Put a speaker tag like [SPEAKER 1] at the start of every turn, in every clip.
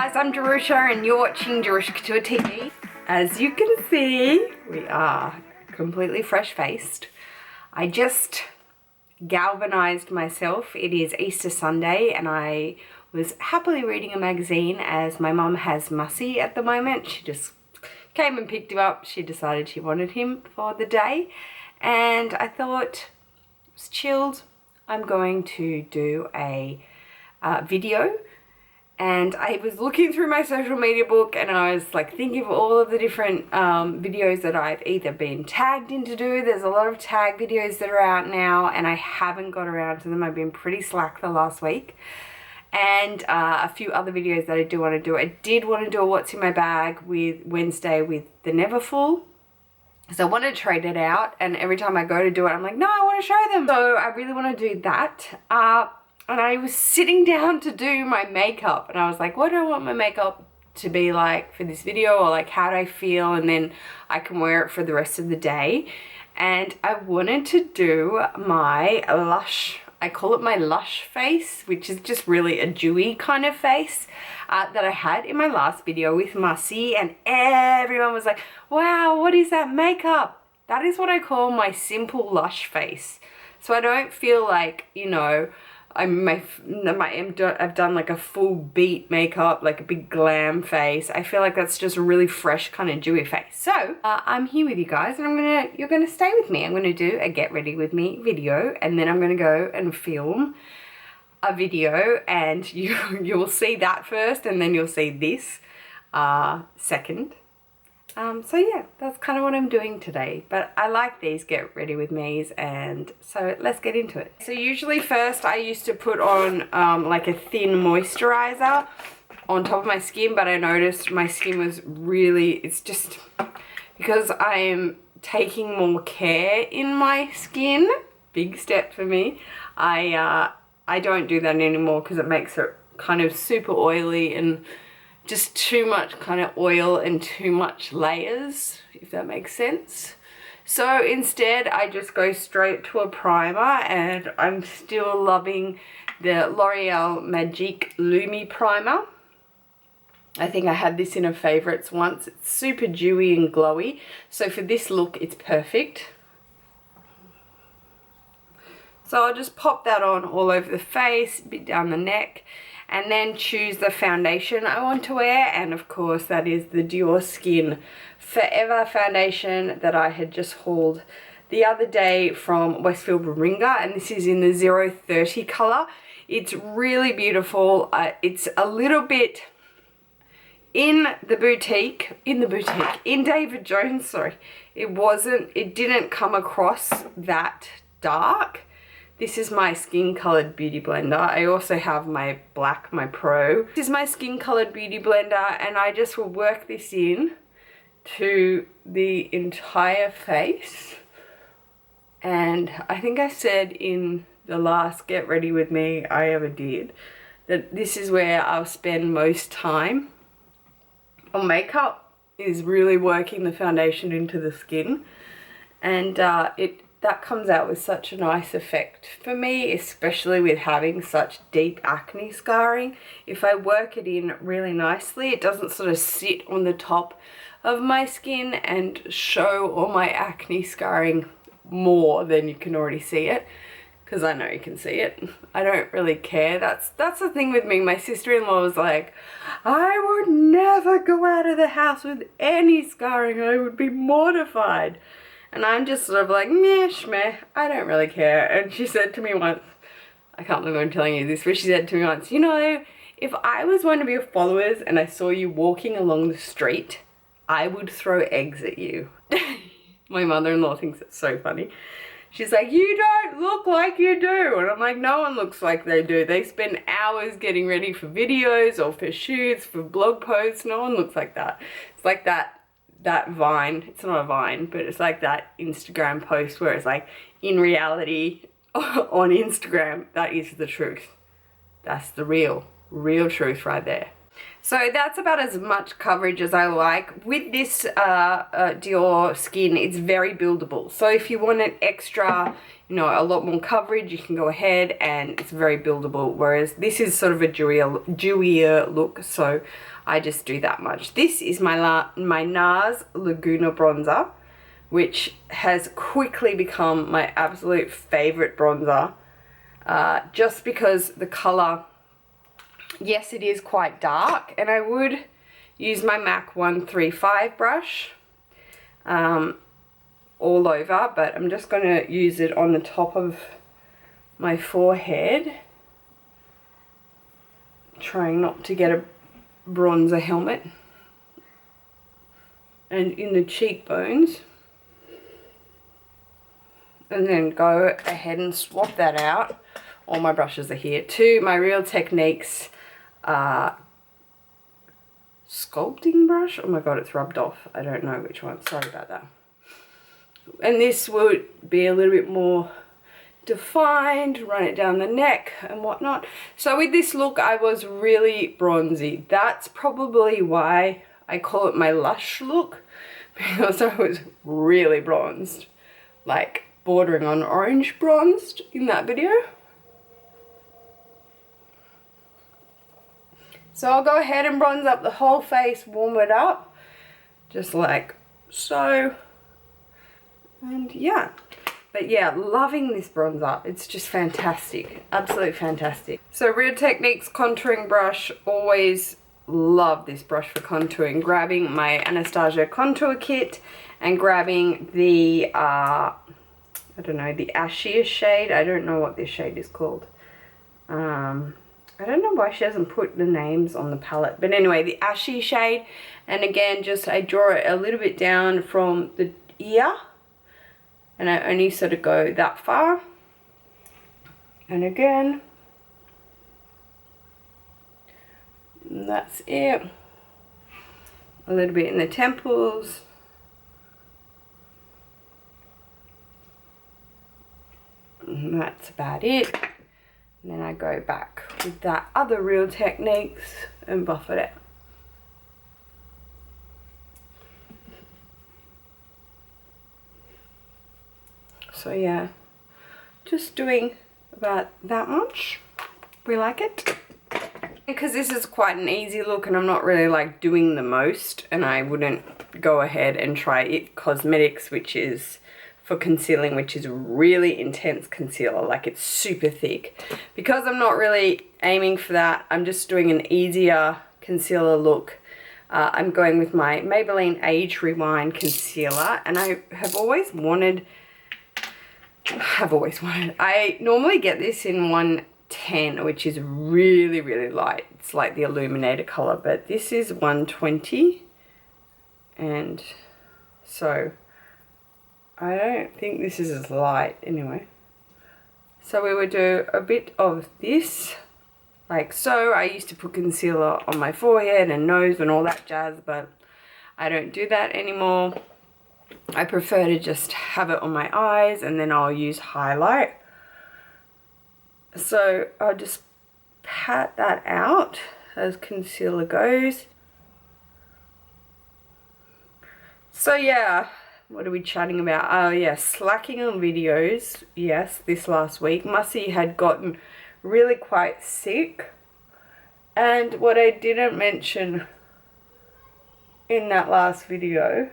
[SPEAKER 1] guys, I'm Jerusha and you're watching Rouge Coco TV. As you can see, we are completely fresh-faced. I just galvanized myself. It is Easter Sunday and I was happily reading a magazine as my mum has Mussy at the moment. She just came and picked him up. She decided she wanted him for the day and I thought it was chilled. I'm going to do a video. And I was looking through my social media book and I was like thinking of all of the different videos that I've either been tagged in to do. There's a lot of tag videos that are out now and I haven't got around to them. I've been pretty slack the last week. And a few other videos that I do want to do. I did want to do a what's in my bag with Wednesday with the Neverfull. So I want to trade it out and every time I go to do it I'm like, no, I want to show them. So I really want to do that. And I was sitting down to do my makeup and I was like, what do I want my makeup to be like for this video, or like how do I feel, and then I can wear it for the rest of the day. And I wanted to do my Lush, I call it my Lush face, which is just really a dewy kind of face that I had in my last video with Mussy, and everyone was like, wow, what is that makeup? That is what I call my simple Lush face. So I don't feel like, you know, I've done like a full beat makeup, like a big glam face. I feel like that's just a really fresh kind of dewy face. So I'm here with you guys and you're gonna stay with me. I'm gonna do a get ready with me video and then I'm gonna go and film a video and you'll see that first and then you'll see this second. So yeah, that's kind of what I'm doing today, but I like these get ready with me's, and so let's get into it. So usually first I used to put on like a thin moisturizer on top of my skin, but I noticed my skin was really, it's just because I am taking more care in my skin, big step for me. I don't do that anymore because it makes it kind of super oily and just too much kind of oil and too much layers, if that makes sense. So instead I just go straight to a primer, and I'm still loving the L'Oreal Magique Lumi primer. I think I had this in a favorites once. It's super dewy and glowy, so for this look it's perfect. So I'll just pop that on all over the face, a bit down the neck, and then choose the foundation I want to wear, and of course that is the Dior Skin Forever foundation that I had just hauled the other day from Westfield Warringah, and this is in the 030 colour. It's really beautiful. It's a little bit in David Jones, sorry. It didn't come across that dark. This is my skin colored beauty blender. I also have my black, my Pro. This is my skin colored beauty blender, and I just will work this in to the entire face. And I think I said in the last Get Ready With Me I ever did that this is where I'll spend most time on makeup, is really working the foundation into the skin. And that comes out with such a nice effect for me, especially with having such deep acne scarring. If I work it in really nicely, it doesn't sort of sit on the top of my skin and show all my acne scarring more than you can already see it, because I know you can see it. I don't really care. That's the thing with me. My sister-in-law was like, I would never go out of the house with any scarring. I would be mortified. And I'm just sort of like, meh, shmeh, I don't really care. And she said to me once, I can't believe I'm telling you this, but she said to me once, you know, if I was one of your followers and I saw you walking along the street, I would throw eggs at you. My mother-in-law thinks it's so funny. She's like, you don't look like you do. And I'm like, no one looks like they do. They spend hours getting ready for videos or for shoots, for blog posts. No one looks like that. It's like that Vine, it's not a Vine, but it's like that Instagram post where it's like, in reality, on Instagram, that is the truth. That's the real truth right there. So that's about as much coverage as I like. With this Dior skin, it's very buildable. So if you want an extra, you know, a lot more coverage, you can go ahead, and it's very buildable. Whereas this is sort of a dewier look, so I just do that much. This is my NARS Laguna bronzer, which has quickly become my absolute favorite bronzer, just because the color, yes, it is quite dark, and I would use my MAC 135 brush all over, but I'm just going to use it on the top of my forehead, trying not to get a bronzer helmet, and in the cheekbones, and then go ahead and swap that out. All my brushes are here too. My Real Techniques sculpting brush. Oh my god, it's rubbed off. I don't know which one. Sorry about that. And this would be a little bit more defined, run it down the neck and whatnot. So with this look, I was really bronzy. That's probably why I call it my Lush look, because I was really bronzed, like bordering on orange bronzed in that video. So I'll go ahead and bronze up the whole face, warm it up, just like so. And yeah, but yeah, loving this bronzer. It's just fantastic, absolutely fantastic. So Real Techniques contouring brush, always love this brush for contouring. Grabbing my Anastasia contour kit and grabbing the, I don't know, the ashiest shade. I don't know what this shade is called. I don't know why she hasn't put the names on the palette. But anyway, the ashy shade. And again, just I draw it a little bit down from the ear. And I only sort of go that far. And again, and that's it. A little bit in the temples. And that's about it. And then I go back with that other Real Techniques and buff it out. So yeah, just doing about that much. We like it. Because this is quite an easy look and I'm not really like doing the most, and I wouldn't go ahead and try It Cosmetics, which is for concealing, which is really intense concealer, like it's super thick. Because I'm not really aiming for that, I'm just doing an easier concealer look. I'm going with my Maybelline Age Rewind concealer, and I always wanted, I normally get this in 110, which is really, really light. It's like the illuminator color, but this is 120, and so I don't think this is as light anyway. So we would do a bit of this, like so. I used to put concealer on my forehead and nose and all that jazz, but I don't do that anymore. I prefer to just have it on my eyes, and then I'll use highlight. So I'll just pat that out as concealer goes. So yeah, what are we chatting about? Oh yeah, slacking on videos. Yes, this last week. Mussy had gotten really quite sick. And what I didn't mention in that last video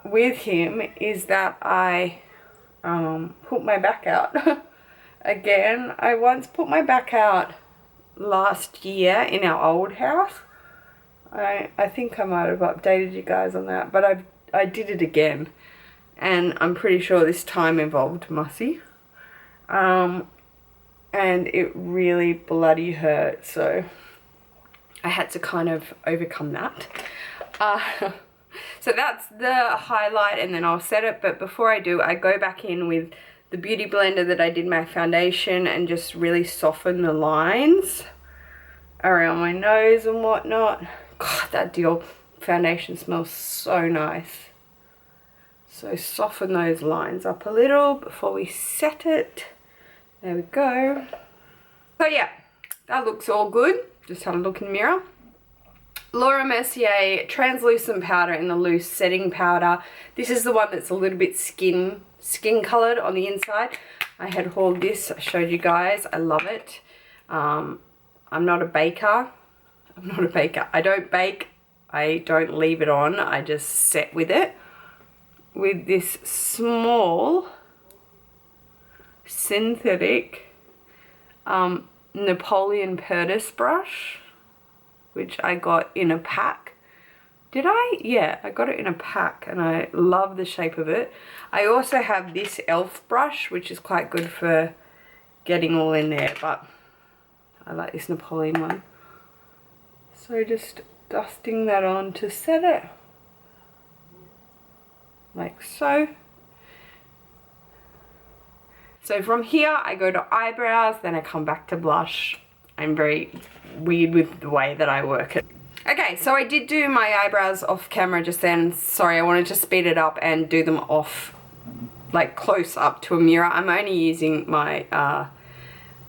[SPEAKER 1] with him is that I put my back out. Again, I once put my back out last year in our old house. I think I might have updated you guys on that, but I did it again, and I'm pretty sure this time involved Mussy, and it really bloody hurt, so I had to kind of overcome that. So that's the highlight, and then I'll set it, but before I do, I go back in with the beauty blender that I did my foundation and just really soften the lines around my nose and whatnot. God, that Dior foundation smells so nice. So soften those lines up a little before we set it. There we go. So yeah, that looks all good. Just have a look in the mirror. Laura Mercier translucent powder in the loose setting powder. This is the one that's a little bit skin colored on the inside. I had hauled this, I showed you guys. I love it. I'm not a baker. I don't bake. I don't leave it on. I just set with it. With this small synthetic Napoleon Purtis brush, which I got in a pack. Did I? Yeah, I got it in a pack and I love the shape of it. I also have this e.l.f. brush, which is quite good for getting all in there, but I like this Napoleon one. So just dusting that on to set it. Like so. So from here I go to eyebrows, then I come back to blush. I'm very weird with the way that I work it. Okay, so I did do my eyebrows off camera just then. Sorry, I wanted to speed it up and do them off, like close up to a mirror. I'm only using my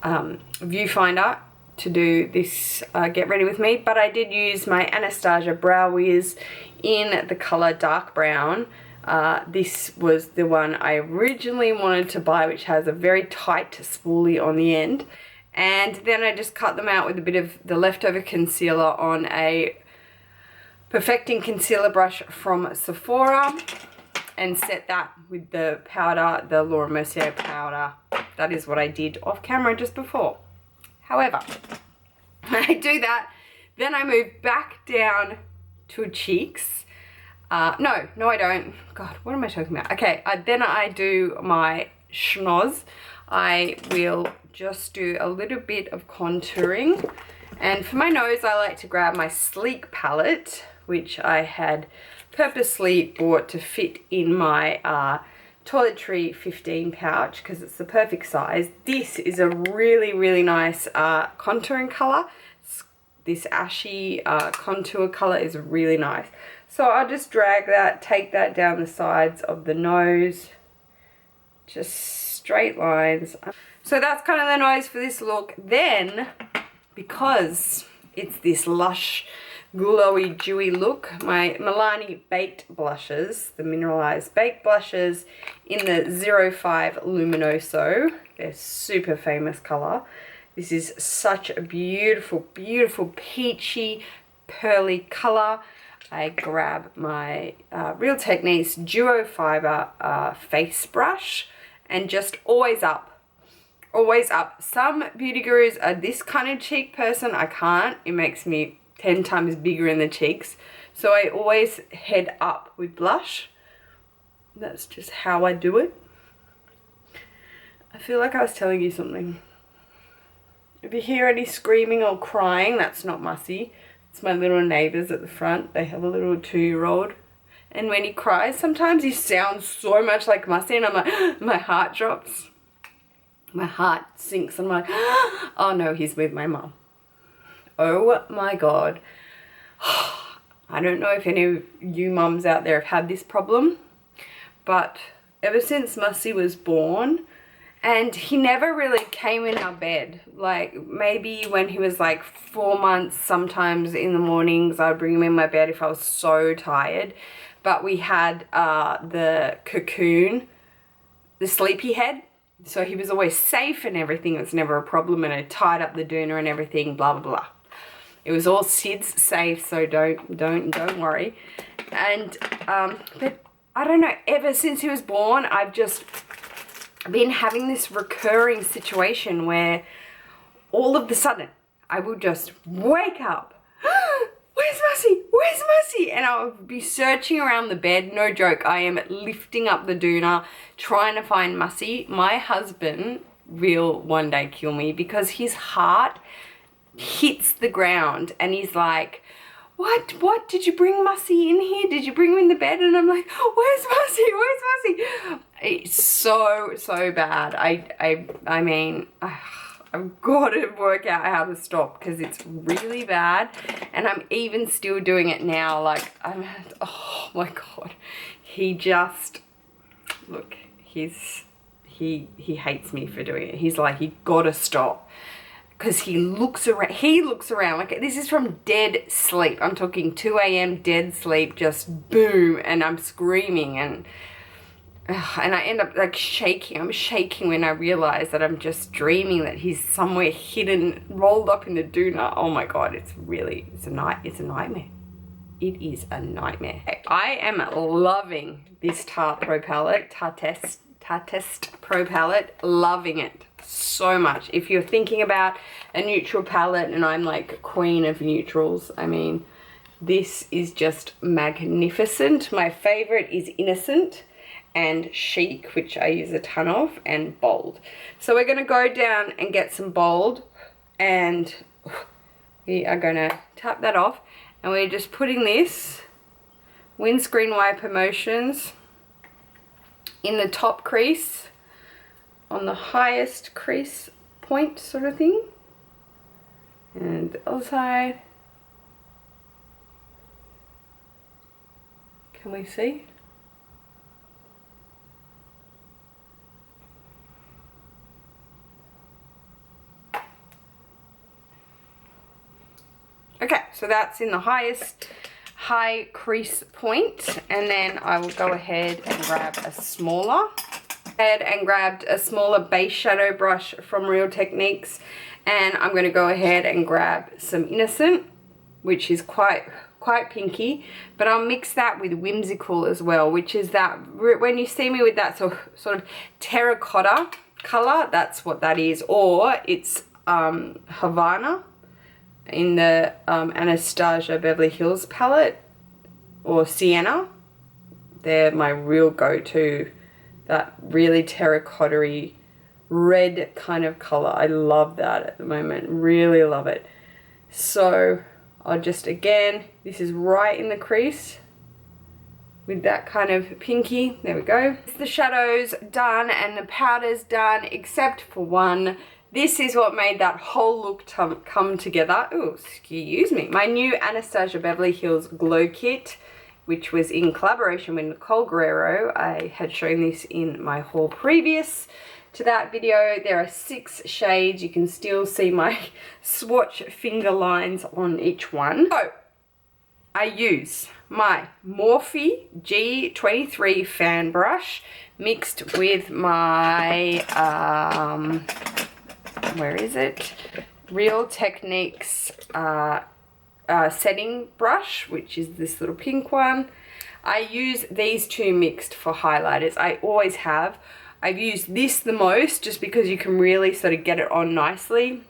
[SPEAKER 1] viewfinder to do this Get Ready With Me, but I did use my Anastasia Brow Wiz in the color dark brown. This was the one I originally wanted to buy, which has a very tight spoolie on the end. And then I just cut them out with a bit of the leftover concealer on a Perfecting Concealer brush from Sephora and set that with the powder, the Laura Mercier powder. That is what I did off camera just before. However, I do that, then I move back down to cheeks. No, I don't. God, what am I talking about? Okay, then I do my schnoz. I will just do a little bit of contouring, and for my nose I like to grab my Sleek palette, which I had purposely bought to fit in my toiletry 15 pouch because it's the perfect size. This is a really nice contouring color. This ashy contour color is really nice. So I'll just drag that, take that down the sides of the nose, just straight lines. So that's kind of the nose for this look. Then, because it's this lush, glowy, dewy look, my Milani Baked blushes, the mineralized baked blushes in the 05 Luminoso. They're super famous color. This is such a beautiful, beautiful peachy, pearly color. I grab my Real Techniques Duo Fiber face brush and just always up. Always up. Some beauty gurus are this kind of cheek person. I can't. It makes me 10 times bigger in the cheeks. So I always head up with blush. That's just how I do it. I feel like I was telling you something. If you hear any screaming or crying, that's not Mussy. It's my little neighbours at the front. They have a little 2-year-old. And when he cries, sometimes he sounds so much like Mussy, and I'm like, my heart drops. My heart sinks. I'm like, oh no, he's with my mum. Oh my God. I don't know if any of you mums out there have had this problem, but ever since Mussy was born, and he never really came in our bed. Like maybe when he was like 4 months, sometimes in the mornings I'd bring him in my bed if I was so tired. But we had the cocoon, the sleepy head. So he was always safe and everything. It was never a problem, and I tied up the doona and everything, blah, blah, blah. It was all Sid's safe, so don't worry. And, but I don't know, ever since he was born, I've just been having this recurring situation where all of a sudden I will just wake up. Where's Mussy? Where's Mussy? And I'll be searching around the bed. No joke. I am lifting up the doona, trying to find Mussy. My husband will one day kill me because his heart hits the ground and he's like, what? Did you bring Mussy in here? Did you bring him in the bed? And I'm like, where's Mussy? Where's Mussy? It's so bad. I mean, I've got to work out how to stop because it's really bad, and I'm even still doing it now. Like oh my God, he just, look, he hates me for doing it. He's like, you gotta stop, because he looks around like this is from dead sleep. I'm talking 2 a.m. dead sleep, just boom, and I'm screaming, and I end up like shaking. I'm shaking when I realize that I'm just dreaming that he's somewhere hidden, rolled up in the doona. Oh my god, it's a nightmare. It is a nightmare. I am loving this Tarte Pro palette, Tartest Pro palette, loving it so much. If you're thinking about a neutral palette, and I'm like queen of neutrals, I mean, this is just magnificent. My favorite is Innocent and Chic, which I use a ton of, and Bold. So we're gonna go down and get some Bold, and we are gonna tap that off, and we're just putting this windscreen wiper motions in the top crease, on the highest crease point sort of thing, and the other side. Can we see? Okay, so that's in the high crease point, and then I will go ahead and grab a smaller. Grabbed a smaller base shadow brush from Real Techniques, and I'm going to go ahead and grab some Innocent, which is quite pinky, but I'll mix that with Whimsical as well, which is that, when you see me with that sort of terracotta color, that's what that is, or it's Havana in the Anastasia Beverly Hills palette, or Sienna. They're my real go-to, that really terracotta-y red kind of color. I love that at the moment, really love it. So I'll just, again, this is right in the crease with that kind of pinky. There we go. The shadows done and the powders done, except for one. This is what made that whole look come together. Oh, excuse me. My new Anastasia Beverly Hills Glow Kit, which was in collaboration with Nicole Guerrero. I had shown this in my haul previous to that video. There are 6 shades. You can still see my swatch finger lines on each one. So I use my Morphe G23 fan brush mixed with my where is it? Real Techniques setting brush, which is this little pink one. I use these two mixed for highlighters. I always have. I've used this the most just because you can really sort of get it on nicely.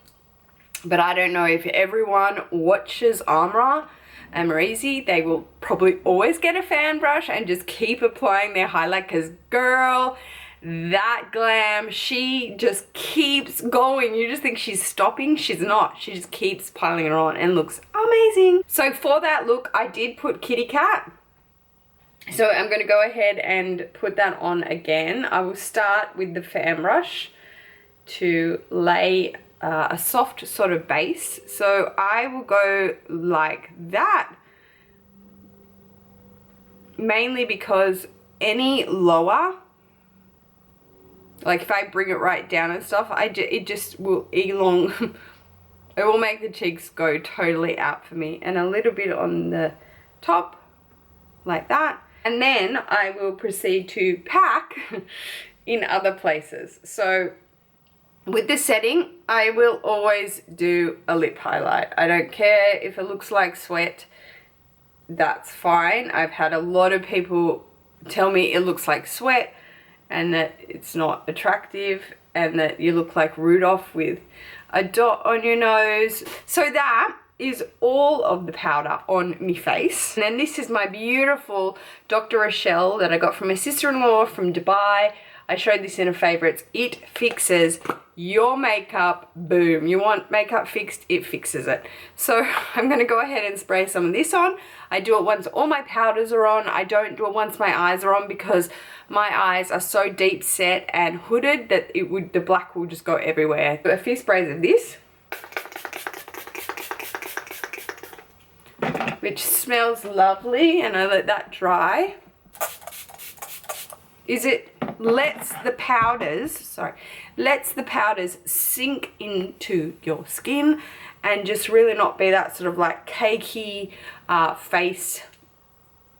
[SPEAKER 1] But I don't know if everyone watches Amra and Mercier, they will probably always get a fan brush and just keep applying their highlight, because girl, that glam, she just keeps going. You just think she's stopping. She's not. She just keeps piling it on and looks amazing. So for that look, I did put Kitty Cat. So I'm going to go ahead and put that on again. I will start with the fan brush to lay a soft sort of base. So I will go like that, mainly because any lower, like if I bring it right down and stuff, it just will it will make the cheeks go totally out for me. And a little bit on the top, like that. And then I will proceed to pack in other places. So with the setting, I will always do a lip highlight. I don't care if it looks like sweat, that's fine. I've had a lot of people tell me it looks like sweat and that it's not attractive and that you look like Rudolph with a dot on your nose. So that is all of the powder on my face. And then this is my beautiful Dr. Rochelle that I got from my sister-in-law from Dubai. I showed this in a favorites. It fixes your makeup, boom. You want makeup fixed, it fixes it. So I'm gonna go ahead and spray some of this on. I do it once all my powders are on. I don't do it once my eyes are on because my eyes are so deep set and hooded that the black will just go everywhere. A few sprays of this, which smells lovely, and I let that dry. Is it lets the powders sink into your skin and just really not be that sort of like cakey face,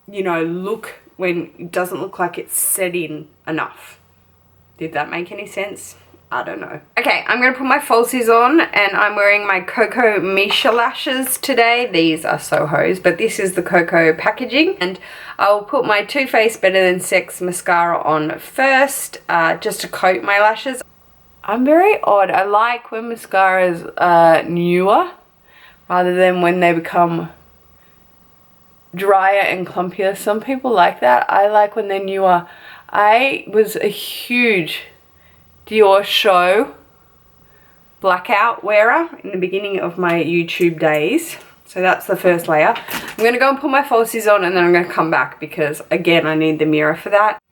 [SPEAKER 1] you know, look when it doesn't look like it's set in enough. Did that make any sense? I don't know. Okay, I'm going to put my falsies on, and I'm wearing my KoKo Misha lashes today. These are Soho's, but this is the KoKo packaging. And I'll put my Too Faced Better Than Sex mascara on first, just to coat my lashes. I'm very odd. I like when mascaras are newer, rather than when they become drier and clumpier. Some people like that. I like when they're newer. I was a huge Dior Show blackout wearer in the beginning of my YouTube days. So that's the first layer. I'm going to go and put my falsies on, and then I'm going to come back because, again, I need the mirror for that.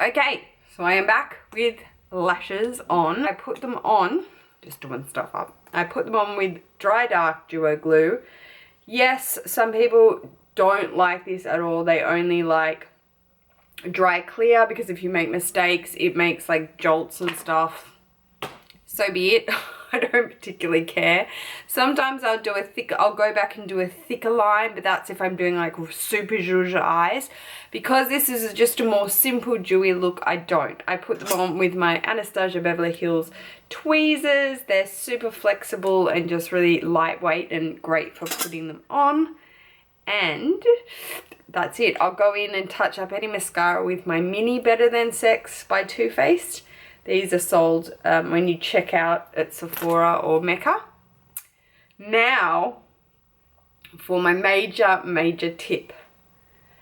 [SPEAKER 1] Okay, so I am back with lashes on. I put them on, just doing stuff up. I put them on with Dry Dark Duo Glue. Yes, some people don't like this at all. They only like dry clear, because if you make mistakes it makes like jolts and stuff. So be it. I don't particularly care. Sometimes I'll go back and do a thicker line, but that's if I'm doing like super Jerusha eyes. Because this is just a more simple dewy look, I don't. I put them on with my Anastasia Beverly Hills tweezers. They're super flexible and just really lightweight and great for putting them on. And that's it. I'll go in and touch up any mascara with my mini Better Than Sex by Too Faced. These are sold when you check out at Sephora or Mecca. Now, for my major tip.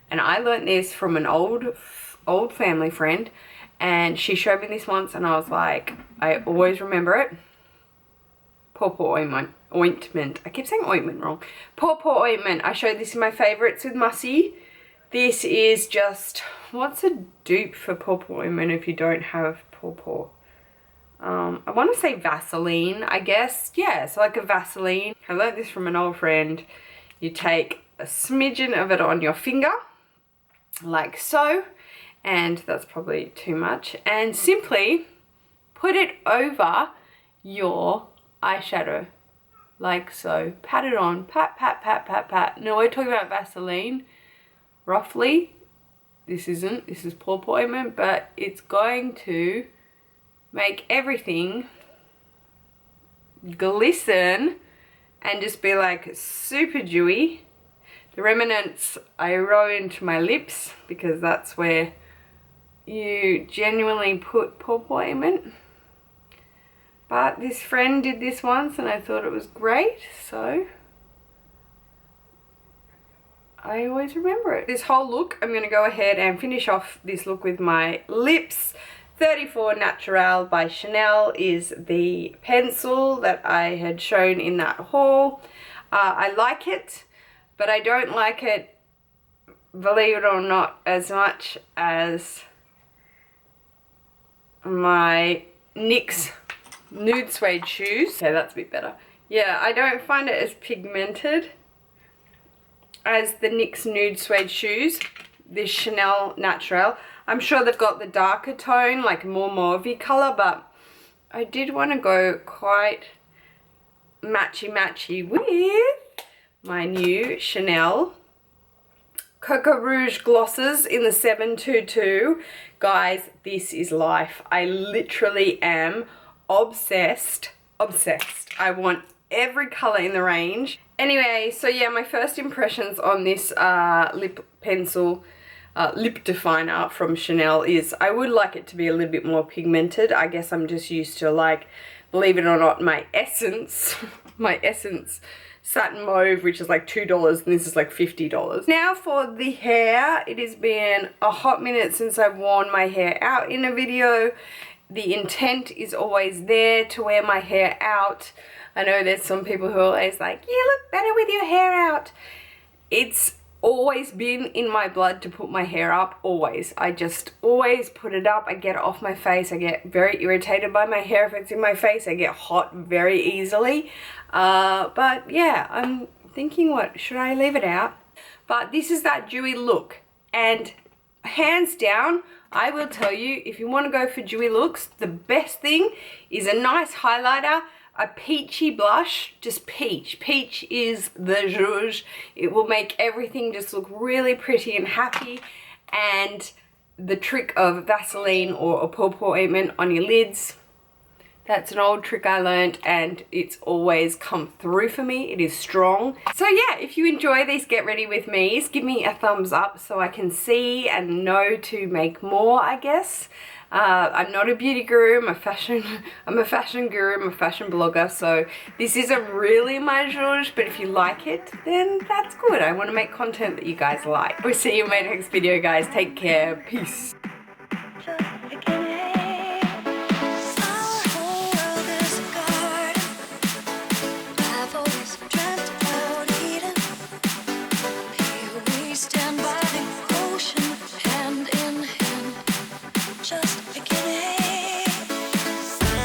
[SPEAKER 1] And I learned this from an old family friend. And she showed me this once, and I was like, I always remember it. Papaw ointment. I keep saying ointment wrong. Papaw ointment. I showed this in my favorites with Mussy. This is just, what's a dupe for Papaw ointment if you don't have Papaw? I want to say Vaseline, I guess. Yeah, so like a Vaseline. I learned this from an old friend. You take a smidgen of it on your finger, like so, and that's probably too much, and simply put it over your eyeshadow, like so. Pat it on, pat, pat, pat, pat, pat. No, we're talking about Vaseline, roughly. This is Papaw ointment, but it's going to make everything glisten and just be like super dewy. The remnants I roll into my lips because that's where you genuinely put Papaw ointment. But this friend did this once and I thought it was great, so I always remember it. This whole look, I'm going to go ahead and finish off this look with my lips. 34 Natural by Chanel is the pencil that I had shown in that haul. I like it, but I don't like it, believe it or not, as much as my NYX Nude Suede shoes. Okay, that's a bit better. Yeah, I don't find it as pigmented as the NYX Nude Suede shoes, this Chanel Natural. I'm sure they've got the darker tone, like more mauvey colour, but I did want to go quite matchy-matchy with my new Chanel Coco Rouge glosses in the 722. Guys, this is life. I literally am obsessed. I want every colour in the range. Anyway, so yeah, my first impressions on this lip pencil lip definer from Chanel is I would like it to be a little bit more pigmented. I guess I'm just used to, like, believe it or not, my Essence satin mauve, which is like $2, and this is like $50. Now for the hair, it has been a hot minute since I've worn my hair out in a video. The intent is always there to wear my hair out. I know there's some people who are always like, you look better with your hair out. It's always been in my blood to put my hair up, always. I just always put it up. I get it off my face. I get very irritated by my hair if it's in my face. I get hot very easily. But yeah, I'm thinking, what, should I leave it out? But this is that dewy look, and hands down, I will tell you, if you want to go for dewy looks, the best thing is a nice highlighter, a peachy blush, just peach. Peach is the rouge. It will make everything just look really pretty and happy. And the trick of Vaseline or a Papaw ointment on your lids, that's an old trick I learned and it's always come through for me. It is strong. So yeah, if you enjoy these Get Ready With Me's, give me a thumbs up so I can see and know to make more, I guess. I'm not a beauty guru, I'm a fashion guru, I'm a fashion blogger, so this isn't really my rouge, but if you like it, then that's good. I want to make content that you guys like. We'll see you in my next video, guys. Take care. Peace.